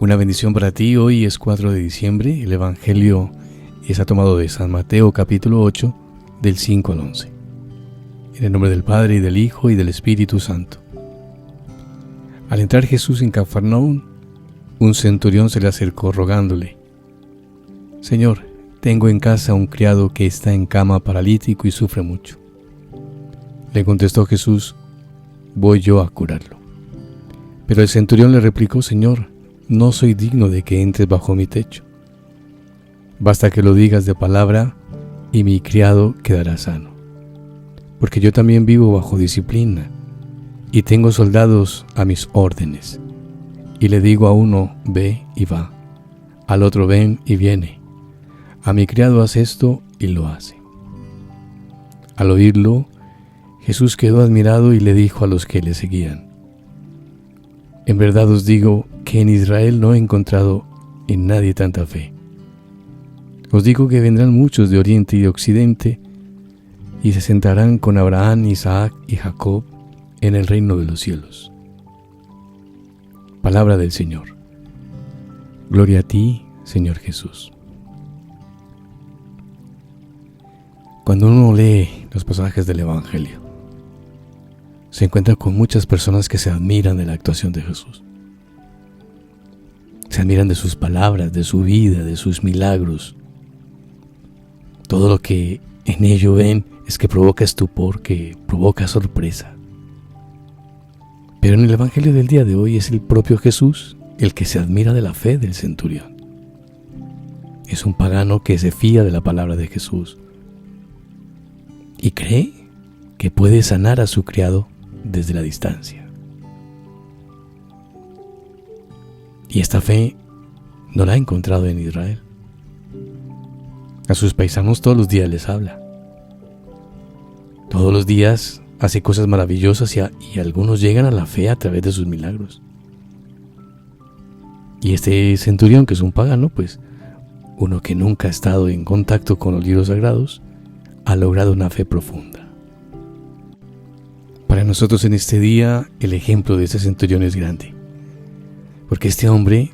Una bendición para ti. Hoy es 4 de diciembre. El Evangelio está tomado de San Mateo capítulo 8 del 5 al 11. En el nombre del Padre y del Hijo y del Espíritu Santo. Al entrar Jesús en Cafarnaúm, un centurión se le acercó rogándole: Señor, tengo en casa un criado que está en cama paralítico y sufre mucho. Le contestó Jesús: voy yo a curarlo. Pero el centurión le replicó: Señor, no soy digno de que entres bajo mi techo. Basta que lo digas de palabra y mi criado quedará sano. Porque yo también vivo bajo disciplina y tengo soldados a mis órdenes. Y le digo a uno: ve y va, al otro: ven y viene. A mi criado haz esto y lo hace. Al oírlo, Jesús quedó admirado y le dijo a los que le seguían: en verdad os digo que en Israel no he encontrado en nadie tanta fe. Os digo que vendrán muchos de oriente y de occidente y se sentarán con Abraham, Isaac y Jacob en el reino de los cielos. Palabra del Señor. Gloria a ti, Señor Jesús. Cuando uno lee los pasajes del Evangelio, se encuentra con muchas personas que se admiran de la actuación de Jesús. Se admiran de sus palabras, de su vida, de sus milagros. Todo lo que en ello ven es que provoca estupor, que provoca sorpresa. Pero en el Evangelio del día de hoy es el propio Jesús el que se admira de la fe del centurión. Es un pagano que se fía de la palabra de Jesús y cree que puede sanar a su criado desde la distancia. Y esta fe no la ha encontrado en Israel. A sus paisanos todos los días les habla. Todos los días hace cosas maravillosas y algunos llegan a la fe a través de sus milagros. Y este centurión, que es un pagano, pues uno que nunca ha estado en contacto con los libros sagrados, ha logrado una fe profunda. Para nosotros en este día, el ejemplo de este centurión es grande, porque este hombre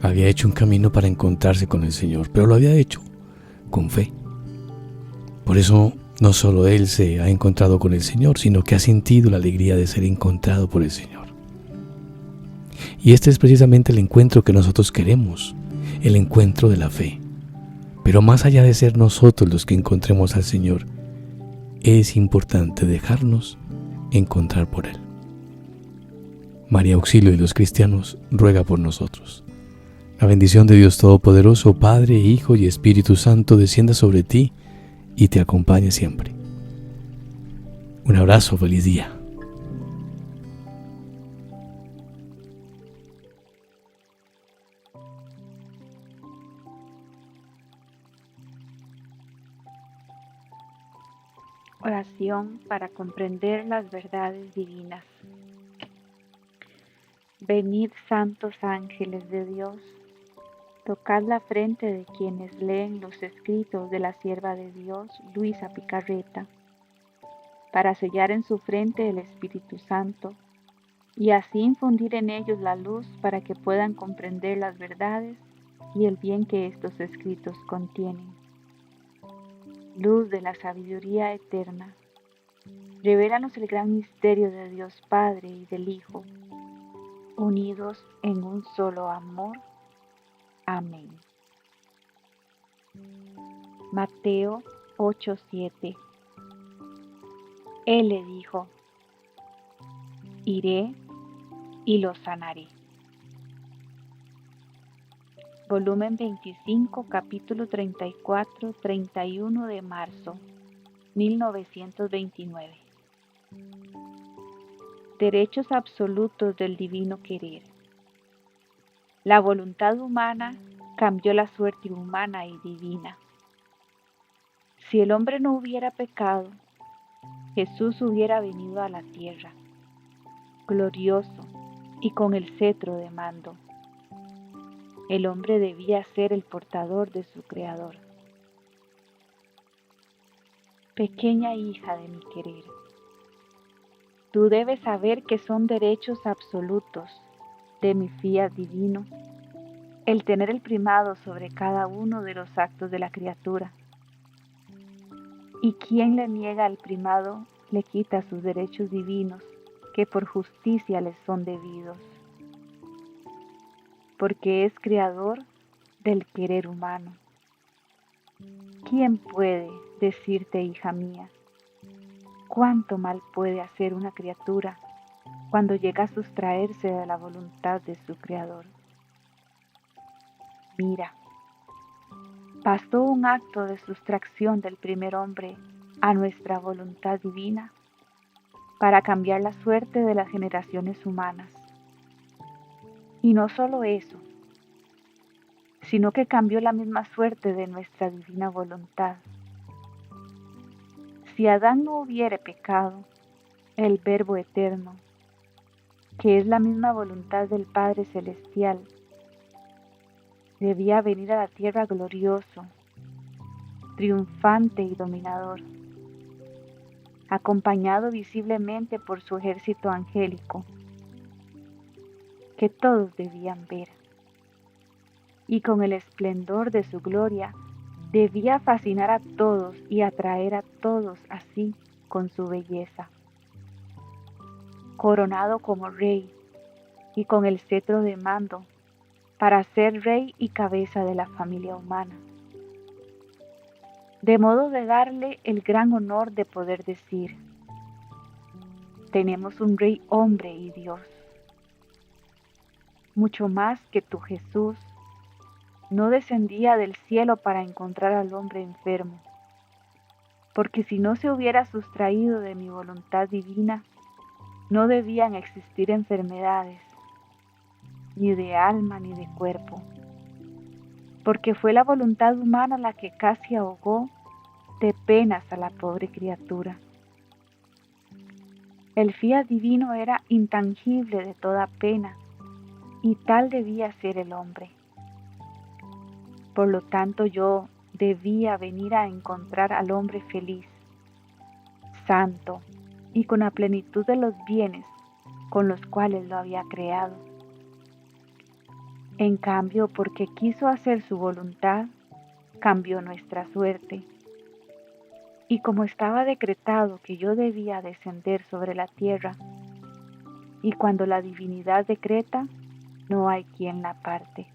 había hecho un camino para encontrarse con el Señor, pero lo había hecho con fe. Por eso no solo él se ha encontrado con el Señor, sino que ha sentido la alegría de ser encontrado por el Señor. Y este es precisamente el encuentro que nosotros queremos, el encuentro de la fe. Pero más allá de ser nosotros los que encontremos al Señor, es importante dejarnos encontrar por Él. María Auxilio de los cristianos, ruega por nosotros. La bendición de Dios Todopoderoso, Padre, Hijo y Espíritu Santo, descienda sobre ti y te acompañe siempre. Un abrazo, feliz día. Oración para comprender las verdades divinas. Venid, santos ángeles de Dios, tocad la frente de quienes leen los escritos de la sierva de Dios, Luisa Picarreta, para sellar en su frente el Espíritu Santo y así infundir en ellos la luz para que puedan comprender las verdades y el bien que estos escritos contienen. Luz de la sabiduría eterna, revélanos el gran misterio de Dios Padre y del Hijo, unidos en un solo amor. Amén. Mateo 8:7. Él le dijo: iré y lo sanaré. Volumen 25, capítulo 34, 31 de marzo, 1929. Derechos absolutos del divino querer. La voluntad humana cambió la suerte humana y divina. Si el hombre no hubiera pecado, Jesús hubiera venido a la tierra, glorioso y con el cetro de mando. El hombre debía ser el portador de su Creador. Pequeña hija de mi querer, tú debes saber que son derechos absolutos de mi fiat divino el tener el primado sobre cada uno de los actos de la criatura. Y quien le niega al primado le quita sus derechos divinos que por justicia les son debidos, porque es creador del querer humano. ¿Quién puede decirte, hija mía, cuánto mal puede hacer una criatura cuando llega a sustraerse de la voluntad de su creador? Mira, bastó un acto de sustracción del primer hombre a nuestra voluntad divina para cambiar la suerte de las generaciones humanas. Y no solo eso, sino que cambió la misma suerte de nuestra divina voluntad. Si Adán no hubiera pecado, el Verbo eterno, que es la misma voluntad del Padre Celestial, debía venir a la tierra glorioso, triunfante y dominador, acompañado visiblemente por su ejército angélico, que todos debían ver, y con el esplendor de su gloria debía fascinar a todos y atraer a todos así con su belleza. Coronado como rey y con el cetro de mando para ser rey y cabeza de la familia humana, de modo de darle el gran honor de poder decir: tenemos un rey hombre y Dios. Mucho más que tu Jesús no descendía del cielo para encontrar al hombre enfermo, porque si no se hubiera sustraído de mi voluntad divina, no debían existir enfermedades, ni de alma ni de cuerpo, porque fue la voluntad humana la que casi ahogó de penas a la pobre criatura. El fiat divino era intangible de toda pena, y tal debía ser el hombre. Por lo tanto, yo debía venir a encontrar al hombre feliz, santo y con la plenitud de los bienes con los cuales lo había creado. En cambio, porque quiso hacer su voluntad, cambió nuestra suerte. Y como estaba decretado que yo debía descender sobre la tierra, y cuando la divinidad decreta, no hay quien la aparte.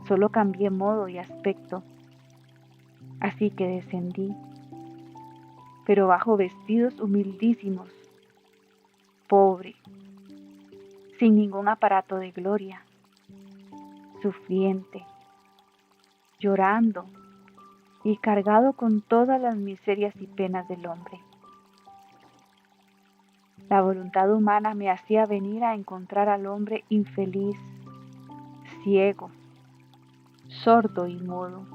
Solo cambié modo y aspecto, así que descendí, pero bajo vestidos humildísimos, pobre, sin ningún aparato de gloria, sufriente, llorando y cargado con todas las miserias y penas del hombre. La voluntad humana me hacía venir a encontrar al hombre infeliz, ciego, sordo y mudo,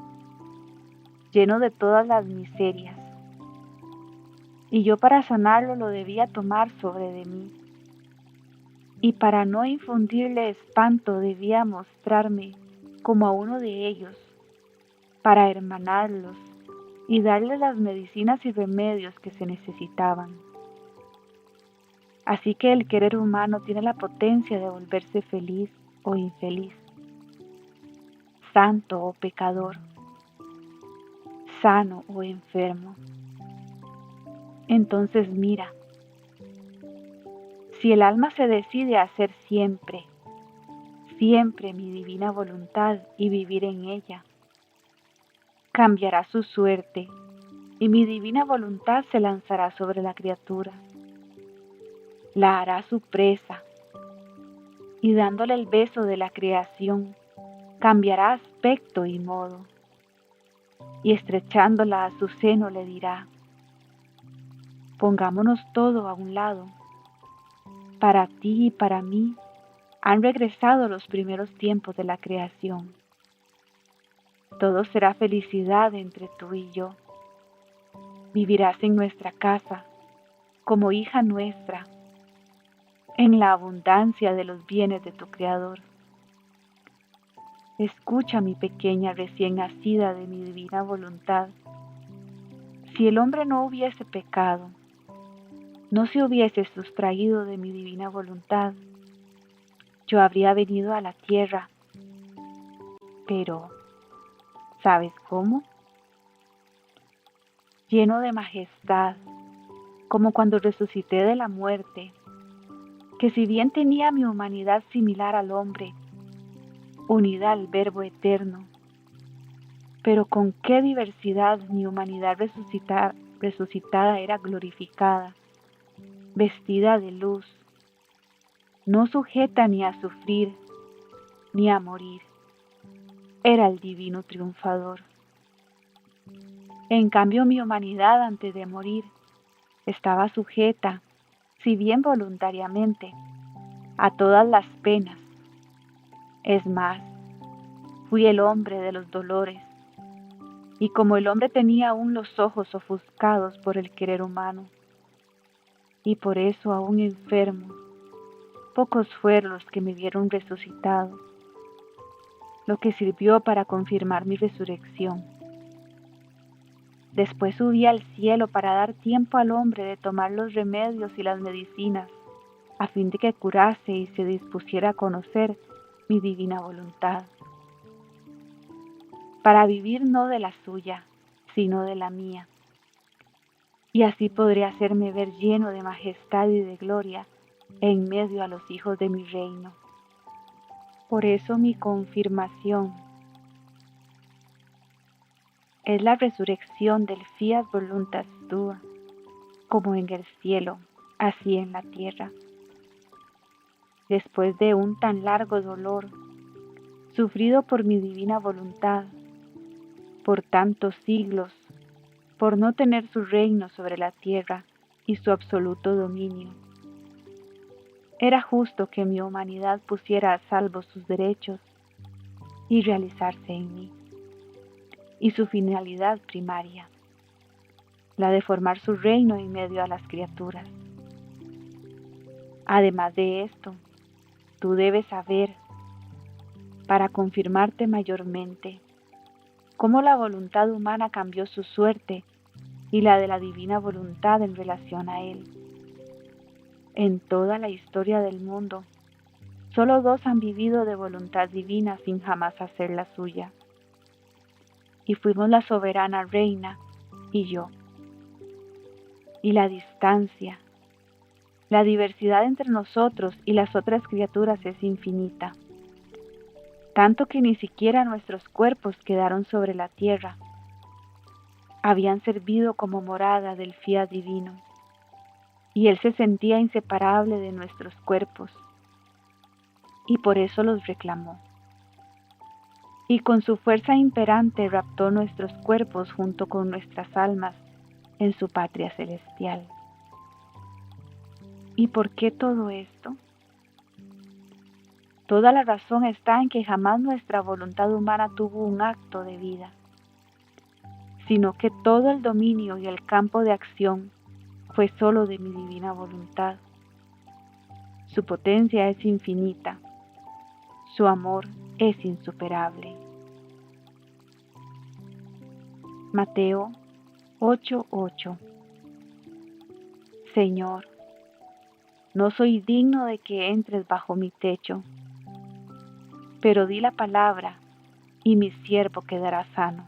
lleno de todas las miserias, y yo para sanarlo lo debía tomar sobre de mí, y para no infundirle espanto debía mostrarme como a uno de ellos, para hermanarlos y darles las medicinas y remedios que se necesitaban. Así que el querer humano tiene la potencia de volverse feliz o infeliz, santo o pecador, sano o enfermo. Entonces mira, si el alma se decide a hacer siempre, siempre mi divina voluntad y vivir en ella, cambiará su suerte y mi divina voluntad se lanzará sobre la criatura, la hará su presa y dándole el beso de la creación, cambiará aspecto y modo, y estrechándola a su seno le dirá: pongámonos todo a un lado. Para ti y para mí han regresado los primeros tiempos de la creación. Todo será felicidad entre tú y yo. Vivirás en nuestra casa como hija nuestra, en la abundancia de los bienes de tu Creador. Escucha, mi pequeña recién nacida de mi divina voluntad. Si el hombre no hubiese pecado, no se hubiese sustraído de mi divina voluntad, yo habría venido a la tierra Pero, ¿sabes cómo? Lleno de majestad, como cuando resucité de la muerte, que si bien tenía mi humanidad similar al hombre, unida al Verbo eterno, pero con qué diversidad mi humanidad resucitada era glorificada, vestida de luz, no sujeta ni a sufrir, ni a morir. Era el divino triunfador. En cambio, mi humanidad antes de morir estaba sujeta, si bien voluntariamente, a todas las penas. Es más, fui el hombre de los dolores, y como el hombre tenía aún los ojos ofuscados por el querer humano, y por eso aún enfermo, pocos fueron los que me vieron resucitado, lo que sirvió para confirmar mi resurrección. Después subí al cielo para dar tiempo al hombre de tomar los remedios y las medicinas, a fin de que curase y se dispusiera a conocer mi divina voluntad, para vivir no de la suya, sino de la mía, y así podré hacerme ver lleno de majestad y de gloria en medio a los hijos de mi reino. Por eso mi confirmación es la resurrección del fiat voluntas tua, como en el cielo, así en la tierra. Después de un tan largo dolor, sufrido por mi divina voluntad, por tantos siglos, por no tener su reino sobre la tierra y su absoluto dominio, era justo que mi humanidad pusiera a salvo sus derechos y realizarse en mí, y su finalidad primaria, la de formar su reino en medio a las criaturas. Además de esto, tú debes saber, para confirmarte mayormente, cómo la voluntad humana cambió su suerte y la de la divina voluntad en relación a él. En toda la historia del mundo, solo dos han vivido de voluntad divina sin jamás hacer la suya, y fuimos la soberana reina y yo. Y la distancia, la diversidad entre nosotros y las otras criaturas es infinita, tanto que ni siquiera nuestros cuerpos quedaron sobre la tierra. Habían servido como morada del fiat divino, y él se sentía inseparable de nuestros cuerpos, y por eso los reclamó. Y con su fuerza imperante raptó nuestros cuerpos junto con nuestras almas en su patria celestial. ¿Y por qué todo esto? Toda la razón está en que jamás nuestra voluntad humana tuvo un acto de vida, sino que todo el dominio y el campo de acción fue solo de mi divina voluntad. Su potencia es infinita, su amor es insuperable. Mateo 8:8. Señor, no soy digno de que entres bajo mi techo, pero di la palabra y mi siervo quedará sano.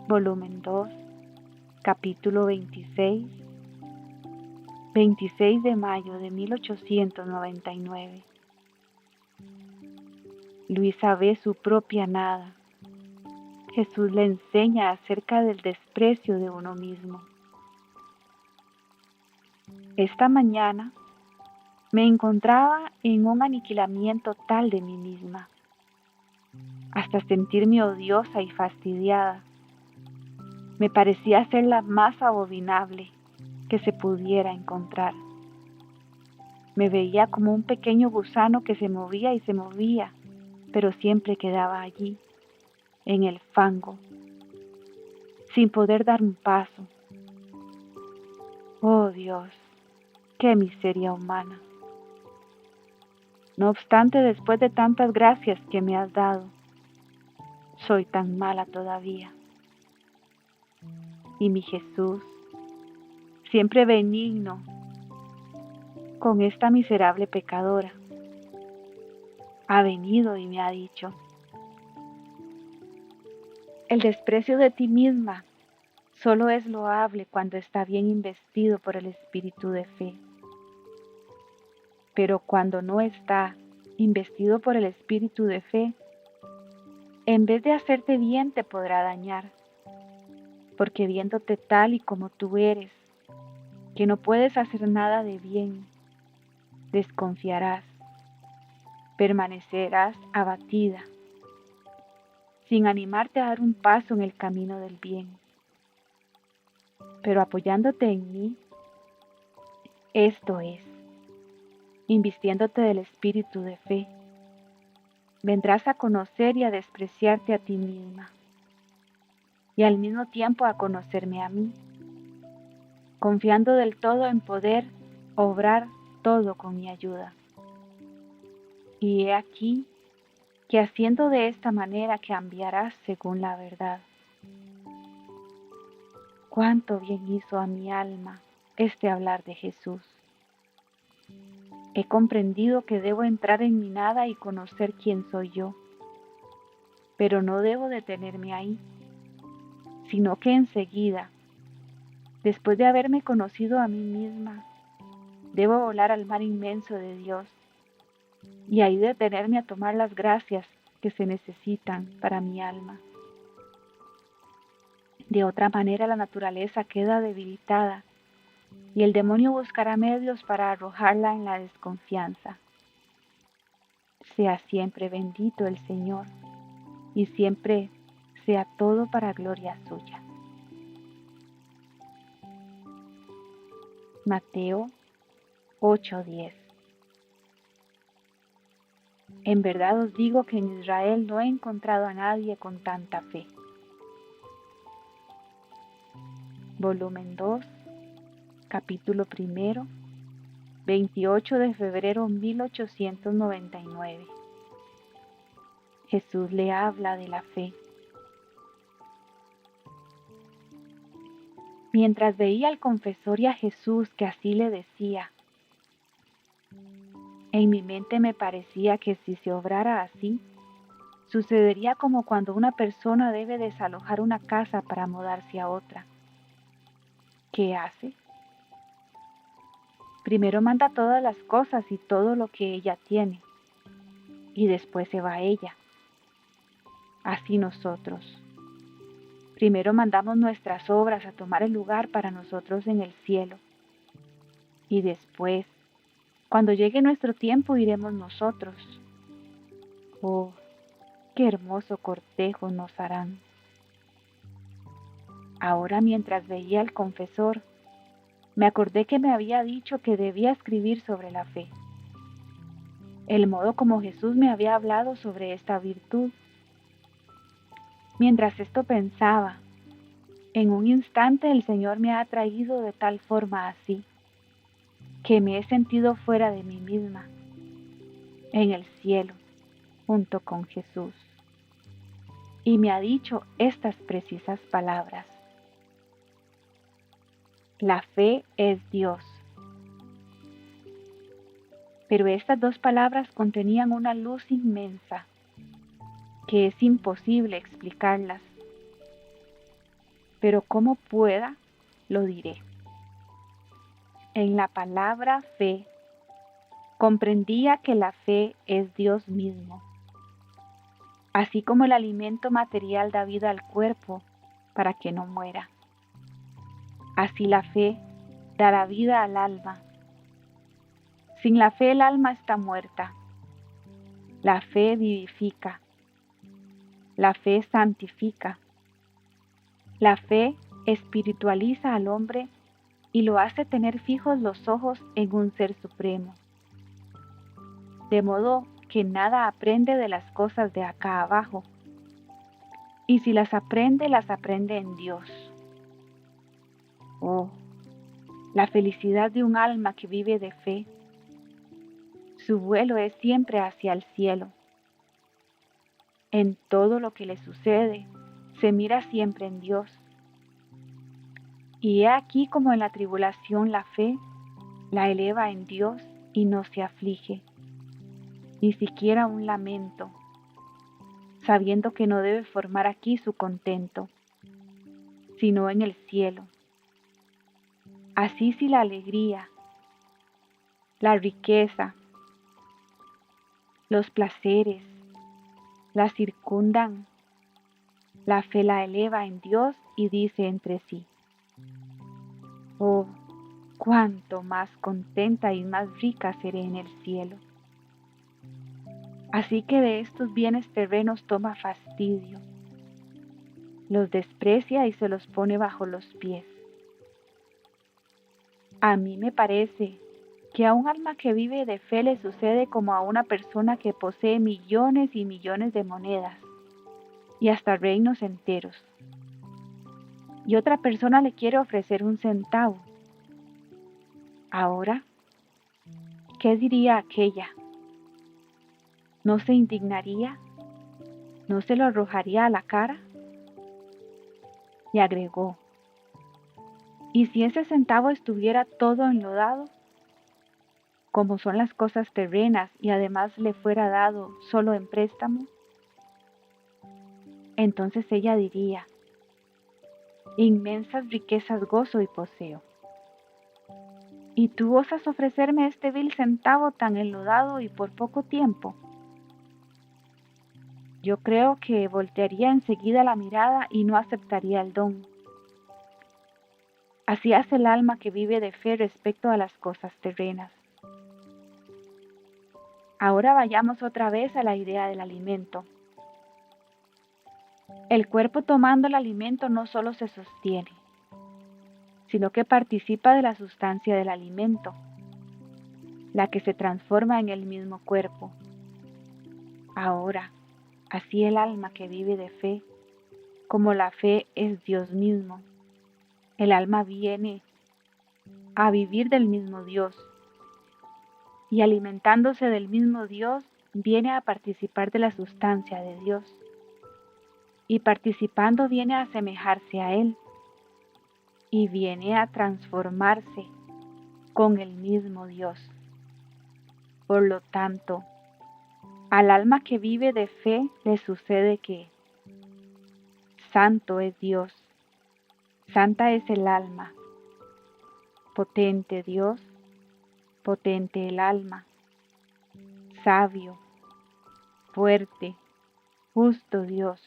Volumen 2, capítulo 26, 26 de mayo de 1899. Luisa ve su propia nada. Jesús le enseña acerca del desprecio de uno mismo. Esta mañana me encontraba en un aniquilamiento tal de mí misma, hasta sentirme odiosa y fastidiada. Me parecía ser la más abominable que se pudiera encontrar. Me veía como un pequeño gusano que se movía y se movía, pero siempre quedaba allí, en el fango, sin poder dar un paso. Oh Dios, qué miseria humana. No obstante, después de tantas gracias que me has dado, soy tan mala todavía. Y mi Jesús, siempre benigno con esta miserable pecadora, ha venido y me ha dicho: el desprecio de ti misma solo es loable cuando está bien investido por el espíritu de fe. Pero cuando no está investido por el espíritu de fe, en vez de hacerte bien te podrá dañar, porque viéndote tal y como tú eres, que no puedes hacer nada de bien, desconfiarás, permanecerás abatida, sin animarte a dar un paso en el camino del bien. Pero apoyándote en mí, esto es, invistiéndote del espíritu de fe, vendrás a conocer y a despreciarte a ti misma, y al mismo tiempo a conocerme a mí, confiando del todo en poder obrar todo con mi ayuda. Y he aquí que haciendo de esta manera cambiarás según la verdad. Cuánto bien hizo a mi alma este hablar de Jesús. He comprendido que debo entrar en mi nada y conocer quién soy yo, pero no debo detenerme ahí, sino que enseguida, después de haberme conocido a mí misma, debo volar al mar inmenso de Dios y ahí detenerme a tomar las gracias que se necesitan para mi alma. De otra manera la naturaleza queda debilitada y el demonio buscará medios para arrojarla en la desconfianza. Sea siempre bendito el Señor y siempre sea todo para gloria suya. Mateo 8:10. En verdad os digo que en Israel no he encontrado a nadie con tanta fe. Volumen 2, capítulo 1, 28 de febrero 1899. Jesús le habla de la fe. Mientras veía al confesor y a Jesús que así le decía, en mi mente me parecía que si se obrara así, sucedería como cuando una persona debe desalojar una casa para mudarse a otra. ¿Qué hace? Primero manda todas las cosas y todo lo que ella tiene, y después se va ella. Así nosotros. Primero mandamos nuestras obras a tomar el lugar para nosotros en el cielo, y después, cuando llegue nuestro tiempo, iremos nosotros. Oh, qué hermoso cortejo nos harán. Ahora, mientras veía al confesor, me acordé que me había dicho que debía escribir sobre la fe. El modo como Jesús me había hablado sobre esta virtud. Mientras esto pensaba, en un instante el Señor me ha traído de tal forma así, que me he sentido fuera de mí misma, en el cielo, junto con Jesús. Y me ha dicho estas precisas palabras: la fe es Dios. Pero estas dos palabras contenían una luz inmensa, que es imposible explicarlas. Pero como pueda, lo diré. En la palabra fe, comprendía que la fe es Dios mismo. Así como el alimento material da vida al cuerpo para que no muera, así la fe dará vida al alma. Sin la fe el alma está muerta. La fe vivifica. La fe santifica. La fe espiritualiza al hombre y lo hace tener fijos los ojos en un ser supremo. De modo que nada aprende de las cosas de acá abajo. Y si las aprende en Dios. Oh, la felicidad de un alma que vive de fe. Su vuelo es siempre hacia el cielo. En todo lo que le sucede, se mira siempre en Dios. Y he aquí como en la tribulación la fe la eleva en Dios y no se aflige. ni siquiera un lamento, sabiendo que no debe formar aquí su contento, sino en el cielo. Así si la alegría, la riqueza, los placeres la circundan, la fe la eleva en Dios y dice entre sí: oh, cuánto más contenta y más rica seré en el cielo. Así que de estos bienes terrenos toma fastidio, los desprecia y se los pone bajo los pies. A mí me parece que a un alma que vive de fe le sucede como a una persona que posee millones y millones de monedas y hasta reinos enteros, y otra persona le quiere ofrecer un centavo. Ahora, ¿qué diría aquella? ¿No se indignaría? ¿No se lo arrojaría a la cara? Y agregó: ¿y si ese centavo estuviera todo enlodado, como son las cosas terrenas, y además le fuera dado solo en préstamo? Entonces ella diría: inmensas riquezas gozo y poseo, ¿y tú osas ofrecerme este vil centavo tan enlodado y por poco tiempo? Yo creo que voltearía enseguida la mirada y no aceptaría el don. Así hace el alma que vive de fe respecto a las cosas terrenas. Ahora vayamos otra vez a la idea del alimento. El cuerpo tomando el alimento no solo se sostiene, sino que participa de la sustancia del alimento, la que se transforma en el mismo cuerpo. Ahora, así el alma que vive de fe, como la fe es Dios mismo, el alma viene a vivir del mismo Dios, y alimentándose del mismo Dios, viene a participar de la sustancia de Dios, y participando viene a asemejarse a Él, y viene a transformarse con el mismo Dios. Por lo tanto, al alma que vive de fe le sucede que santo es Dios, santa es el alma, potente Dios, potente el alma, sabio, fuerte, justo Dios,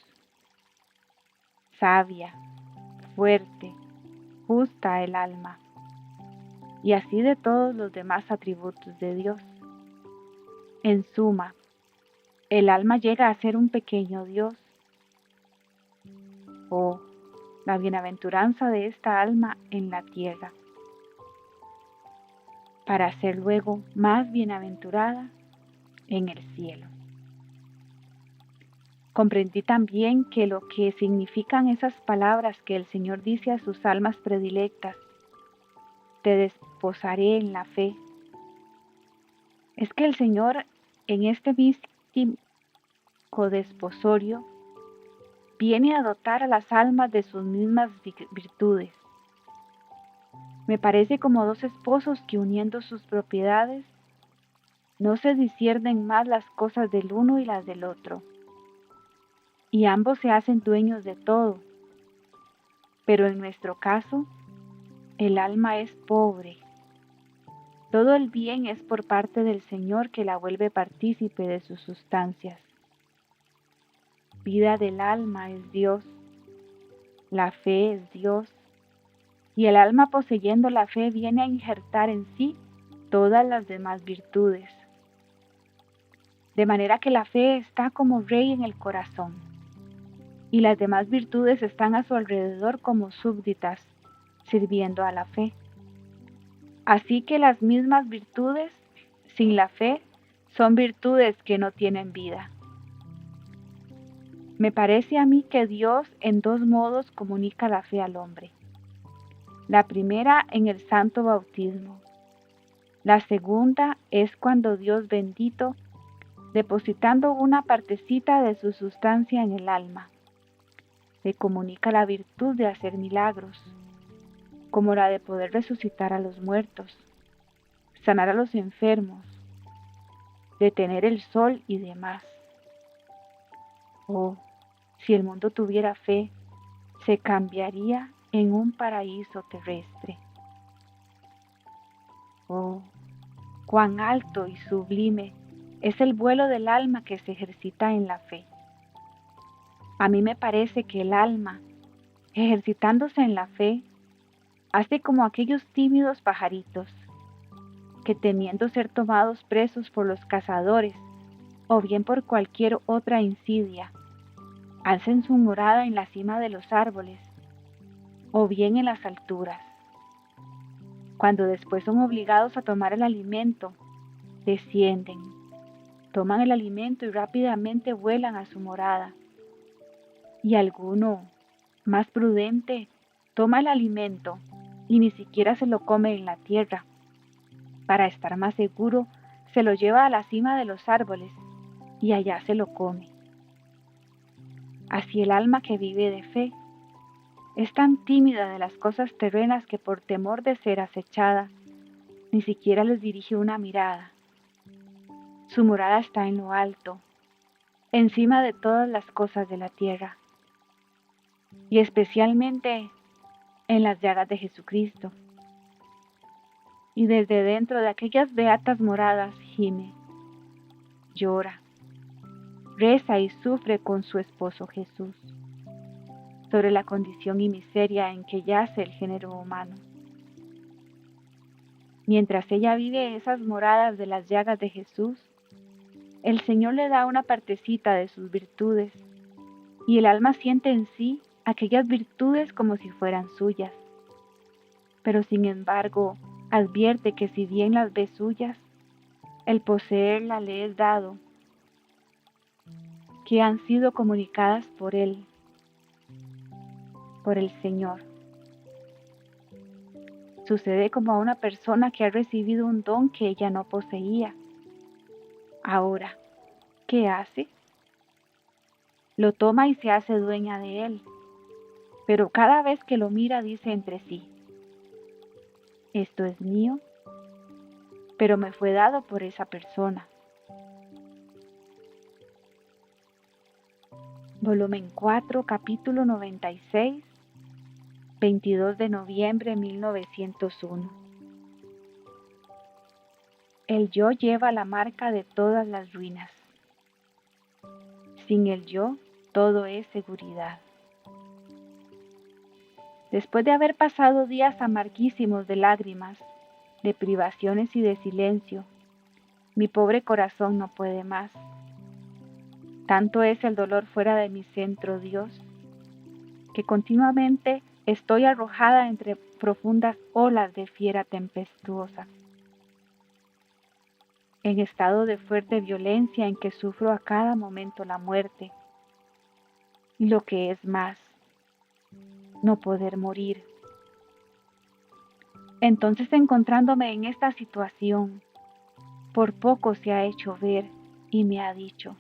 sabia, fuerte, justa el alma, y así de todos los demás atributos de Dios. En suma, el alma llega a ser un pequeño Dios. Oh, la bienaventuranza de esta alma en la tierra, para ser luego más bienaventurada en el cielo. Comprendí también que lo que significan esas palabras que el Señor dice a sus almas predilectas: te desposaré en la fe, es que el Señor en este místico desposorio viene a dotar a las almas de sus mismas virtudes. Me parece como dos esposos que, uniendo sus propiedades, no se disciernen más las cosas del uno y las del otro, y ambos se hacen dueños de todo. Pero en nuestro caso, el alma es pobre. Todo el bien es por parte del Señor, que la vuelve partícipe de sus sustancias. Vida del alma es Dios, la fe es Dios, y el alma, poseyendo la fe, viene a injertar en sí todas las demás virtudes. De manera que la fe está como rey en el corazón, y las demás virtudes están a su alrededor como súbditas, sirviendo a la fe. Así que las mismas virtudes, sin la fe, son virtudes que no tienen vida. Me parece a mí que Dios en dos modos comunica la fe al hombre. La primera en el santo bautismo. La segunda es cuando Dios bendito, depositando una partecita de su sustancia en el alma, le comunica la virtud de hacer milagros, como la de poder resucitar a los muertos, sanar a los enfermos, detener el sol y demás. Oh, si el mundo tuviera fe, se cambiaría en un paraíso terrestre. Oh, cuán alto y sublime es el vuelo del alma que se ejercita en la fe. A mí me parece que el alma, ejercitándose en la fe, hace como aquellos tímidos pajaritos que, temiendo ser tomados presos por los cazadores o bien por cualquier otra insidia, alcen su morada en la cima de los árboles o bien en las alturas. Cuando después son obligados a tomar el alimento, descienden, toman el alimento y rápidamente vuelan a su morada. Y alguno, más prudente, toma el alimento y ni siquiera se lo come en la tierra. Para estar más seguro, se lo lleva a la cima de los árboles y allá se lo come. Así el alma que vive de fe es tan tímida de las cosas terrenas que por temor de ser acechada, ni siquiera les dirige una mirada. Su morada está en lo alto, encima de todas las cosas de la tierra, y especialmente en las llagas de Jesucristo. Y desde dentro de aquellas beatas moradas gime, llora, reza y sufre con su esposo Jesús sobre la condición y miseria en que yace el género humano. Mientras ella vive esas moradas de las llagas de Jesús, el Señor le da una partecita de sus virtudes y el alma siente en sí aquellas virtudes como si fueran suyas. Pero sin embargo, advierte que si bien las ve suyas, el poseerla le es dado, que han sido comunicadas por Él, por el Señor. Sucede como a una persona que ha recibido un don que ella no poseía. Ahora, ¿qué hace? Lo toma y se hace dueña de él, pero cada vez que lo mira dice entre sí: esto es mío, pero me fue dado por esa persona. Volumen 4, capítulo 96, 22 de noviembre de 1901. El yo lleva la marca de todas las ruinas. Sin el yo, todo es seguridad. Después de haber pasado días amarguísimos de lágrimas, de privaciones y de silencio, mi pobre corazón no puede más. Tanto es el dolor fuera de mi centro, Dios, que continuamente estoy arrojada entre profundas olas de fiera tempestuosa, en estado de fuerte violencia en que sufro a cada momento la muerte, y lo que es más, no poder morir. Entonces, encontrándome en esta situación, por poco se ha hecho ver y me ha dicho: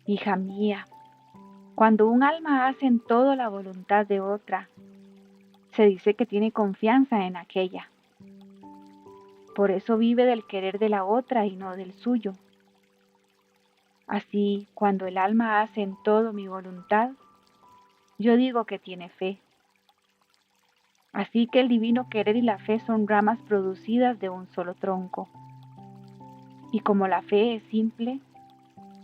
hija mía, cuando un alma hace en todo la voluntad de otra, se dice que tiene confianza en aquella. Por eso vive del querer de la otra y no del suyo. Así, cuando el alma hace en todo mi voluntad, yo digo que tiene fe. Así que el divino querer y la fe son ramas producidas de un solo tronco. Y como la fe es simple,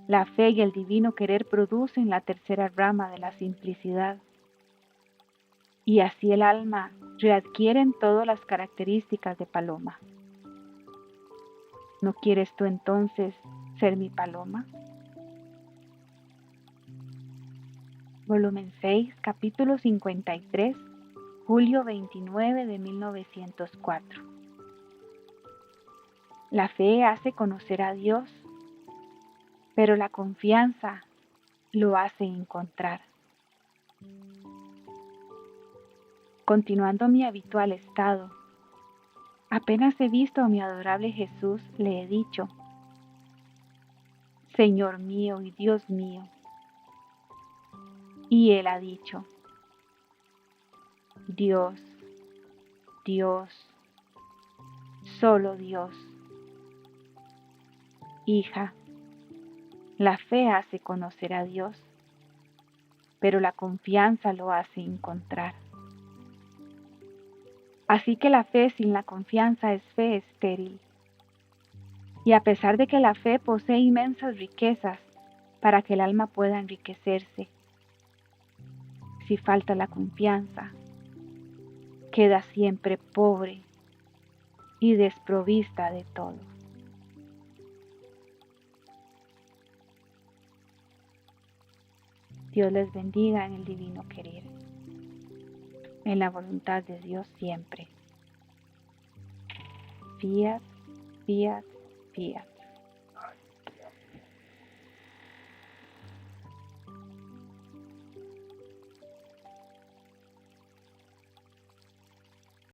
la fe y el divino querer producen la tercera rama de la simplicidad. Y así el alma readquieren todas las características de paloma. ¿No quieres tú entonces ser mi paloma? Volumen 6, capítulo 53, julio 29 de 1904. La fe hace conocer a Dios, pero la confianza lo hace encontrar. Continuando mi habitual estado, apenas he visto a mi adorable Jesús, le he dicho: Señor mío y Dios mío. Y Él ha dicho: Dios, Dios, solo Dios. Hija, la fe hace conocer a Dios, pero la confianza lo hace encontrar. Así que la fe sin la confianza es fe estéril. Y a pesar de que la fe posee inmensas riquezas para que el alma pueda enriquecerse, si falta la confianza, queda siempre pobre y desprovista de todo. Dios les bendiga en el divino querer, en la voluntad de Dios siempre. Fiat, fiat, fiat.